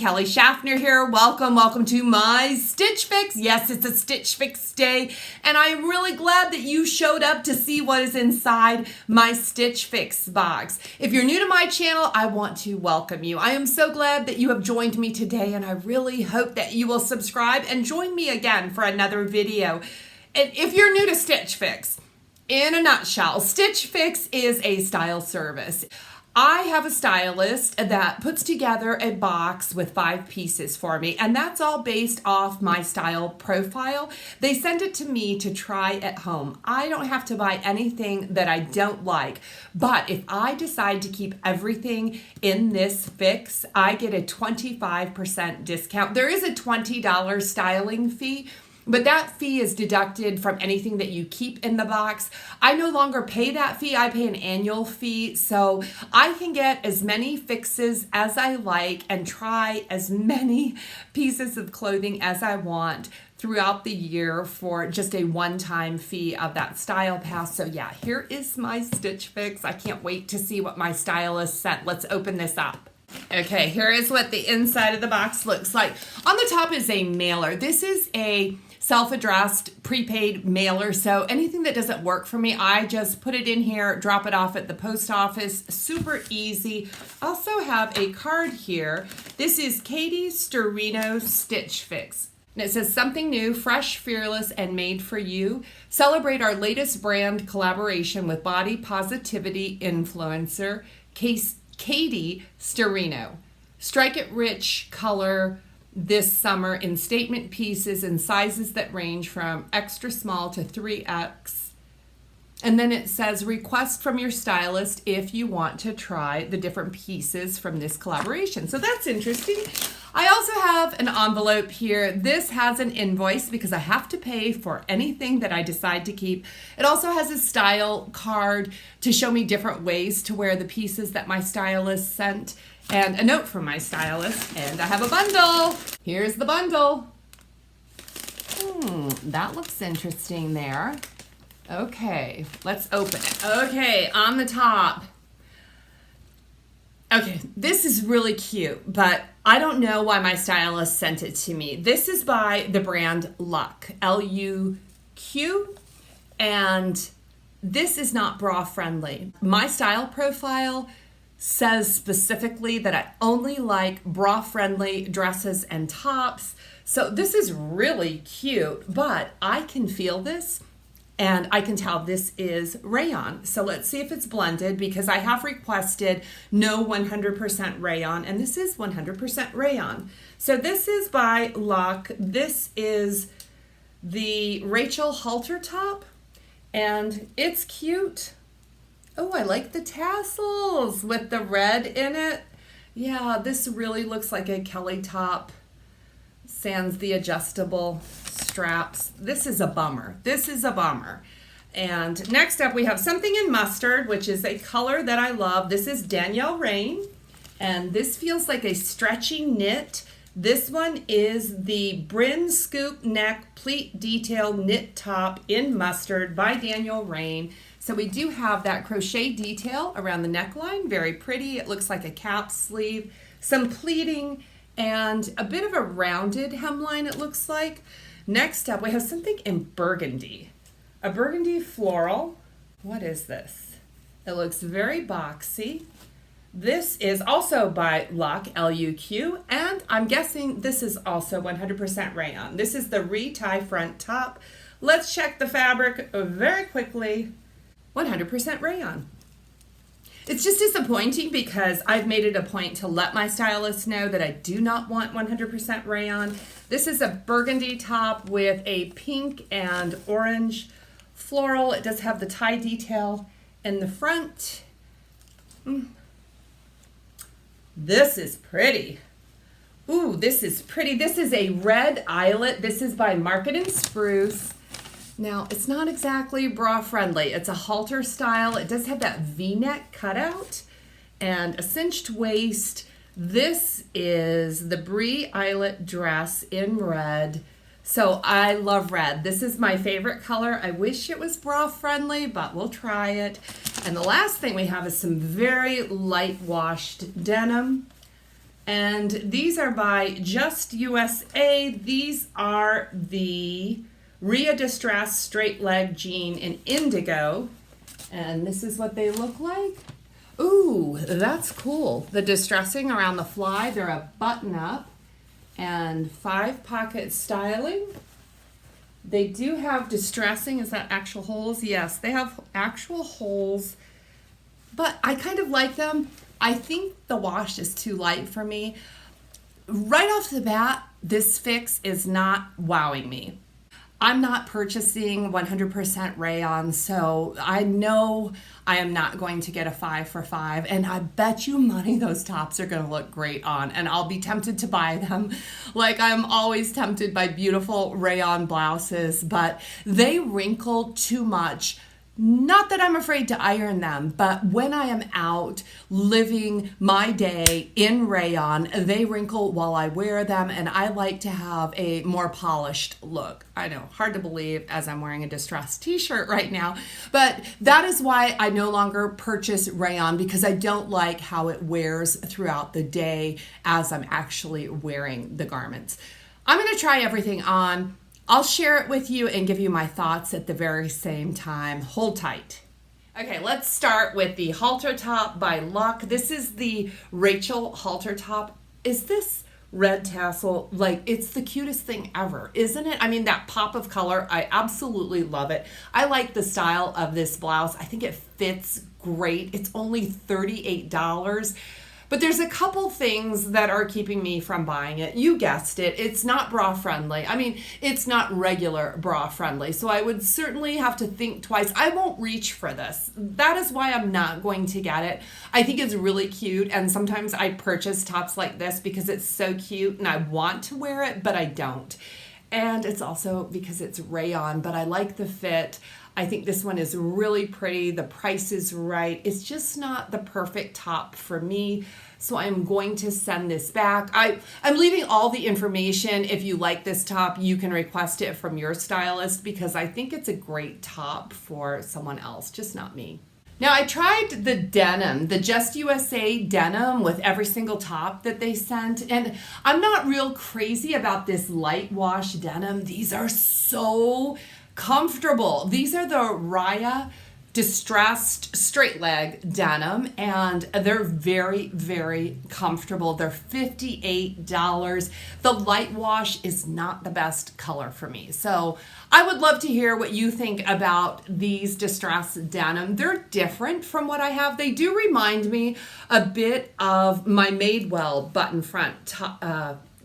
Kelly Shaffner here. Welcome to my Stitch Fix. Yes, it's a Stitch Fix day, and I am really glad that you showed up to see what is inside my Stitch Fix box. If you're new to my channel, I want to welcome you. I am so glad that you have joined me today, and I really hope that you will subscribe and join me again for another video. And if you're new to Stitch Fix, in a nutshell, Stitch Fix is a style service. I have a stylist that puts together a box with 5 pieces for me, and that's all based off my style profile. They send it to me to try at home. I don't have to buy anything that I don't like, but if I decide to keep everything in this fix, I get a 25% discount. There is a $20 styling fee, but that fee is deducted from anything that you keep in the box. I no longer pay that fee. I pay an annual fee, so I can get as many fixes as I like and try as many pieces of clothing as I want throughout the year for just a one-time fee of that style pass. So yeah, here is my Stitch Fix. I can't wait to see what my stylist sent. Let's open this up. Okay, here is what the inside of the box looks like. On the top is a mailer. This is a self-addressed prepaid mailer, so anything that doesn't work for me, I just put it in here, drop it off at the post office. Super easy. Also have a card here. This is Katie Storino Stitch Fix. And it says, something new, fresh, fearless, and made for you. Celebrate our latest brand collaboration with body positivity influencer, Katie Storino. Strike it rich color this summer in statement pieces and sizes that range from extra small to 3X. And then it says, request from your stylist if you want to try the different pieces from this collaboration. So that's interesting. I also have an envelope here. This has an invoice because I have to pay for anything that I decide to keep. It also has a style card to show me different ways to wear the pieces that my stylist sent, and a note from my stylist, and I have a bundle. Here's the bundle. That looks interesting there. Okay, let's open it. Okay, on the top. Okay, this is really cute, but I don't know why my stylist sent it to me. This is by the brand Luck, L-U-Q, and this is not bra friendly. My style profile says specifically that I only like bra friendly dresses and tops. So this is really cute, but I can feel this and I can tell this is rayon. So let's see if it's blended, because I have requested no 100% rayon, and this is 100% rayon. So this is by Luck. This is the Rachel halter top, and it's cute. Oh, I like the tassels with the red in it. Yeah, this really looks like a Kelly top, sans the adjustable straps. This is a bummer. This is a bummer. And next up we have something in mustard, which is a color that I love. This is Danielle Rain, and this feels like a stretchy knit. This one is the Bryn Scoop Neck Pleat Detail Knit Top in Mustard by Danielle Rain. So we do have that crochet detail around the neckline, very pretty. It looks like a cap sleeve, some pleating, and a bit of a rounded hemline it looks like. Next up, we have something in burgundy, a burgundy floral. What is this? It looks very boxy. This is also by Luck, L-U-Q, and I'm guessing this is also 100% rayon. This is the retie front top. Let's check the fabric very quickly. 100% rayon. It's just disappointing because I've made it a point to let my stylist know that I do not want 100% rayon. This is a burgundy top with a pink and orange floral. It does have the tie detail in the front. This is pretty. Ooh, this is pretty. This is a red eyelet. This is by Market and Spruce. Now, it's not exactly bra friendly. It's a halter style. It does have that V-neck cutout and a cinched waist. This is the Brie eyelet dress in red. So I love red. This is my favorite color. I wish it was bra friendly, but we'll try it. And the last thing we have is some very light washed denim. And these are by Just USA. These are the Rhea Distress straight leg jean in indigo. And this is what they look like. Ooh, that's cool. The distressing around the fly. They're a button up and 5-pocket styling. They do have distressing. Is that actual holes? Yes, they have actual holes, but I kind of like them. I think the wash is too light for me. Right off the bat, this fix is not wowing me. I'm not purchasing 100% rayon, so I know I am not going to get a 5 for $5, and I bet you money those tops are going to look great on, and I'll be tempted to buy them like I'm always tempted by beautiful rayon blouses, but they wrinkle too much. Not that I'm afraid to iron them, but when I am out living my day in rayon, they wrinkle while I wear them, and I like to have a more polished look. I know, hard to believe as I'm wearing a distressed t-shirt right now, but that is why I no longer purchase rayon, because I don't like how it wears throughout the day as I'm actually wearing the garments. I'm going to try everything on. I'll share it with you and give you my thoughts at the very same time. Hold tight. Okay, let's start with the halter top by Luck. This is the Rachel halter top. Is this red tassel? Like, it's the cutest thing ever, isn't it? I mean, that pop of color, I absolutely love it. I like the style of this blouse. I think it fits great. It's only $38. But there's a couple things that are keeping me from buying it. You guessed it. It's not bra friendly. I mean, it's not regular bra friendly. So I would certainly have to think twice. I won't reach for this. That is why I'm not going to get it. I think it's really cute. And sometimes I purchase tops like this because it's so cute and I want to wear it, but I don't. And it's also because it's rayon, but I like the fit. I think this one is really pretty. The price is right. It's just not the perfect top for me. So I'm going to send this back. I'm leaving all the information. If you like this top, you can request it from your stylist because I think it's a great top for someone else, just not me. Now I tried the denim, the Just USA denim with every single top that they sent, and I'm not real crazy about this light wash denim. These are so comfortable. These are the Rhea distressed straight leg denim, and they're very, very comfortable. They're $58. The light wash is not the best color for me. So I would love to hear what you think about these distressed denim. They're different from what I have. They do remind me a bit of my Madewell button front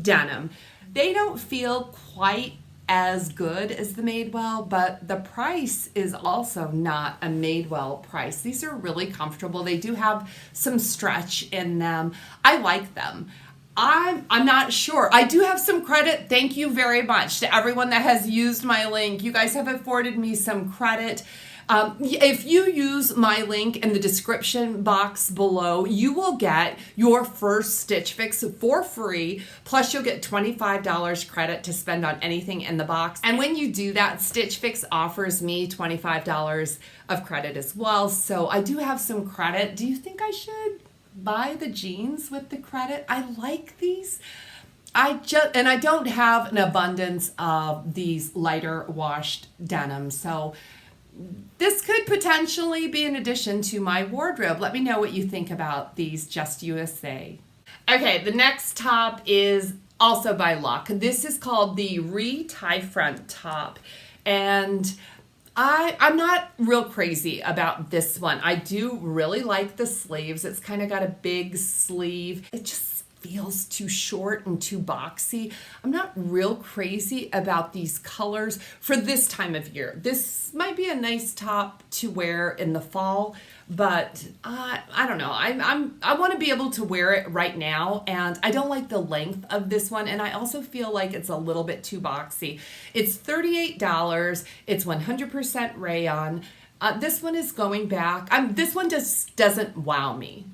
denim. They don't feel quite as good as the Madewell, but the price is also not a Madewell price. These are really comfortable. They do have some stretch in them. I like them. I'm not sure. I do have some credit. Thank you very much to everyone that has used my link. You guys have afforded me some credit. If you use my link in the description box below, you will get your first Stitch Fix for free, plus you'll get $25 credit to spend on anything in the box. And when you do that, Stitch Fix offers me $25 of credit as well. So I do have some credit. Do you think I should buy the jeans with the credit? I like these. I don't have an abundance of these lighter washed denims, so this could potentially be an addition to my wardrobe. Let me know what you think about these Just USA. Okay, the next top is also by Luck. This is called the Tie Front top, and I'm not real crazy about this one. I do really like the sleeves. It's kind of got a big sleeve. It just feels too short and too boxy. I'm not real crazy about these colors for this time of year. This might be a nice top to wear in the fall, but I don't know. I want to be able to wear it right now, and I don't like the length of this one, and I also feel like it's a little bit too boxy. It's $38. It's 100% rayon. This one is going back. This one just doesn't wow me.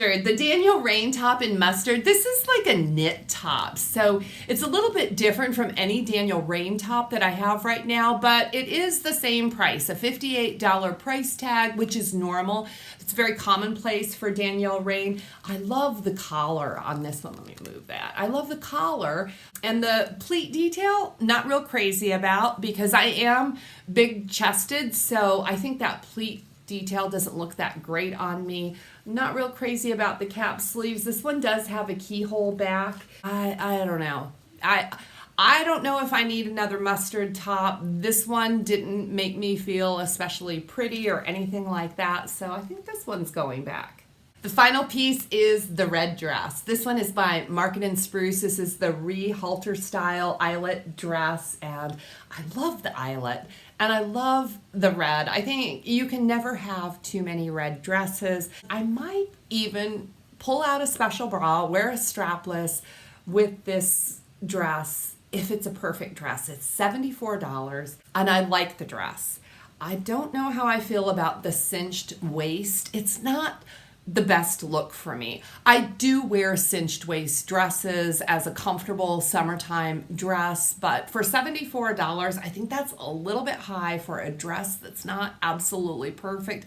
The Daniel Rain top in mustard, this is like a knit top, so it's a little bit different from any Daniel Rain top that I have right now, but it is the same price, a $58 price tag, which is normal. It's very commonplace for Daniel Rain. I love the collar on this one. Let me move that. I love the collar, and the pleat detail, not real crazy about, because I am big chested, so I think that pleat detail doesn't look that great on me. Not real crazy about the cap sleeves. This one does have a keyhole back. I don't know. I don't know if I need another mustard top. This one didn't make me feel especially pretty or anything like that, so I think this one's going back. The final piece is the red dress. This one is by Market & Spruce. This is the halter style eyelet dress, and I love the eyelet, and I love the red. I think you can never have too many red dresses. I might even pull out a special bra, wear a strapless with this dress if it's a perfect dress. It's $74, and I like the dress. I don't know how I feel about the cinched waist. It's not the best look for me. I do wear cinched waist dresses as a comfortable summertime dress, but for $74, I think that's a little bit high for a dress that's not absolutely perfect.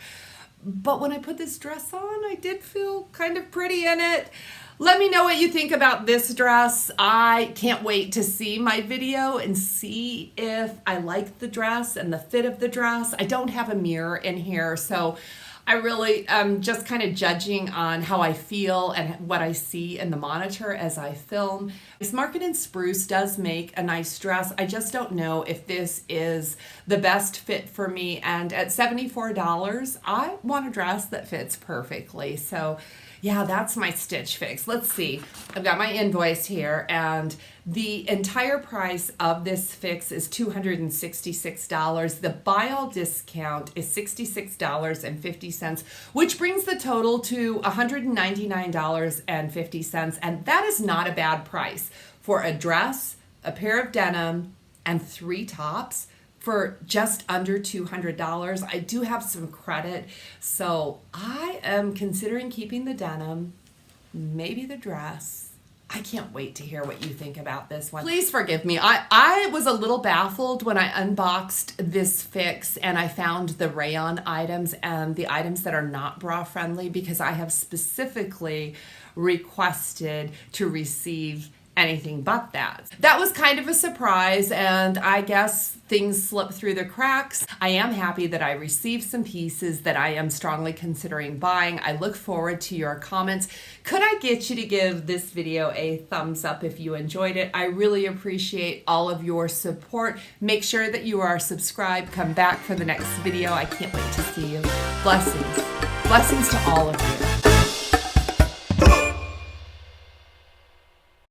But when I put this dress on, I did feel kind of pretty in it. Let me know what you think about this dress. I can't wait to see my video and see if I like the dress and the fit of the dress. I don't have a mirror in here, so I really am just kind of judging on how I feel and what I see in the monitor as I film. This Market & Spruce does make a nice dress. I just don't know if this is the best fit for me. And at $74, I want a dress that fits perfectly. So yeah, that's my Stitch Fix. Let's see. I've got my invoice here, and the entire price of this fix is $266. The buy all discount is $66.50, which brings the total to $199.50, and that is not a bad price for a dress, a pair of denim, and 3 tops for just under $200. I do have some credit, so I am considering keeping the denim, maybe the dress. I can't wait to hear what you think about this one. Please forgive me. I was a little baffled when I unboxed this fix and I found the rayon items and the items that are not bra friendly, because I have specifically requested to receive anything but that. That was kind of a surprise, and I guess things slipped through the cracks. I am happy that I received some pieces that I am strongly considering buying. I look forward to your comments. Could I get you to give this video a thumbs up if you enjoyed it? I really appreciate all of your support. Make sure that you are subscribed. Come back for the next video. I can't wait to see you. Blessings. Blessings to all of you.